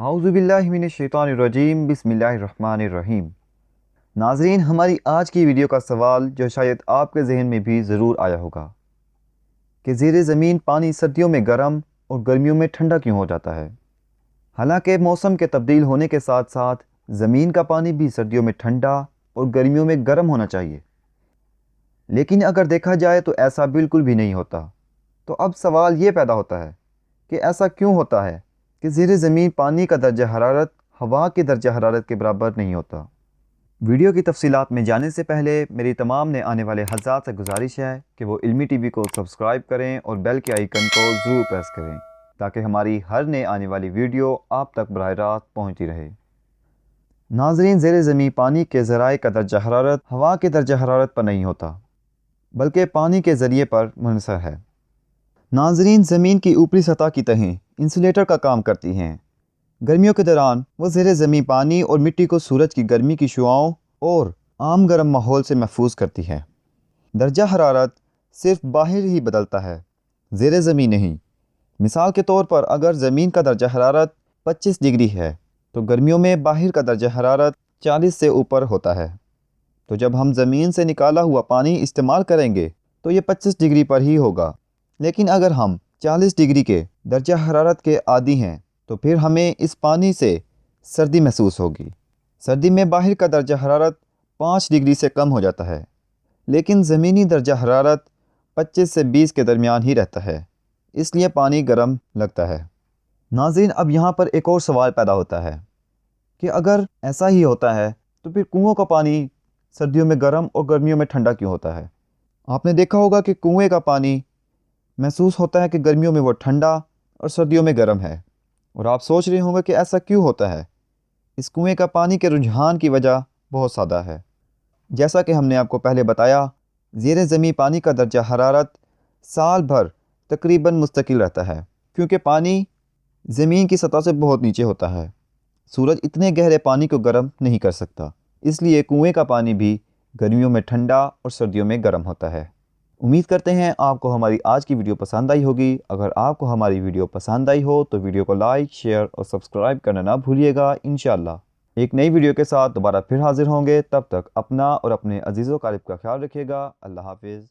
औज़ुबिल्लाहिमिनश्शैतानिर्रजीम बिस्मिल्लाहिर्रहमानिर्रहीम। नाज़रीन, हमारी आज की वीडियो का सवाल जो शायद आपके जहन में भी ज़रूर आया होगा कि ज़ेरे ज़मीन पानी सर्दियों में गर्म और गर्मियों में ठंडा क्यों हो जाता है। हालांकि मौसम के तब्दील होने के साथ साथ ज़मीन का पानी भी सर्दियों में ठंडा और गर्मियों में गर्म होना चाहिए, लेकिन अगर देखा जाए तो ऐसा बिल्कुल भी नहीं होता। तो अब सवाल ये पैदा होता है कि ऐसा क्यों होता है कि ज़ेरे ज़मीन पानी का दर्जा हरारत हवा के दर्जा हरारत के बराबर नहीं होता। वीडियो की तफसीलात में जाने से पहले मेरी तमाम नए आने वाले हज़रात से गुजारिश है कि वो इल्मी टीवी को सब्सक्राइब करें और बेल के आइकन को ज़रूर प्रेस करें ताकि हमारी हर नए आने वाली वीडियो आप तक बराह रास्त पहुँचती रहे। नाज़रीन, ज़ेरे ज़मीन पानी के ज़राए का दर्जा हरारत हवा के दर्जा हरारत पर नहीं होता बल्कि पानी के ज़रिए पर मुनहसर है। नाज़रीन, ज़मीन की ऊपरी सतह की तहें इंसुलेटर का काम करती हैं। गर्मियों के दौरान वो ज़ेरे ज़मीन पानी और मिट्टी को सूरज की गर्मी की शुआओं और आम गर्म माहौल से महफूज करती है। दर्जा हरारत सिर्फ बाहर ही बदलता है, ज़ेरे ज़मीन नहीं। मिसाल के तौर पर अगर ज़मीन का दर्जा हरारत 25 डिग्री है तो गर्मियों में बाहर का दर्जा हरारत 40 से ऊपर होता है। तो जब हम ज़मीन से निकाला हुआ पानी इस्तेमाल करेंगे तो ये 25 डिग्री पर ही होगा। लेकिन अगर हम 40 डिग्री के दर्जा हरारत के आदी हैं तो फिर हमें इस पानी से सर्दी महसूस होगी। सर्दी में बाहर का दर्जा हरारत 5 डिग्री से कम हो जाता है, लेकिन ज़मीनी दर्जा हरारत 25 से 20 के दरमियान ही रहता है, इसलिए पानी गर्म लगता है। नाज़रीन, अब यहाँ पर एक और सवाल पैदा होता है कि अगर ऐसा ही होता है तो फिर कुओं का पानी सर्दियों में गर्म और गर्मियों में ठंडा क्यों होता है। आपने देखा होगा कि कुएं का पानी महसूस होता है कि गर्मियों में वो ठंडा और सर्दियों में गर्म है, और आप सोच रहे होंगे कि ऐसा क्यों होता है। इस कुएं का पानी के रुझान की वजह बहुत सादा है। जैसा कि हमने आपको पहले बताया, ज़ेरे ज़मीन पानी का दर्जा हरारत साल भर तकरीबन मुस्तकिल रहता है, क्योंकि पानी ज़मीन की सतह से बहुत नीचे होता है। सूरज इतने गहरे पानी को गर्म नहीं कर सकता, इसलिए कुएं का पानी भी गर्मियों में ठंडा और सर्दियों में गर्म होता है। उम्मीद करते हैं आपको हमारी आज की वीडियो पसंद आई होगी। अगर आपको हमारी वीडियो पसंद आई हो तो वीडियो को लाइक, शेयर और सब्सक्राइब करना ना भूलिएगा। इंशाअल्लाह एक नई वीडियो के साथ दोबारा फिर हाजिर होंगे। तब तक अपना और अपने अजीज़ व क़रीब का ख्याल रखिएगा। अल्लाह हाफिज़।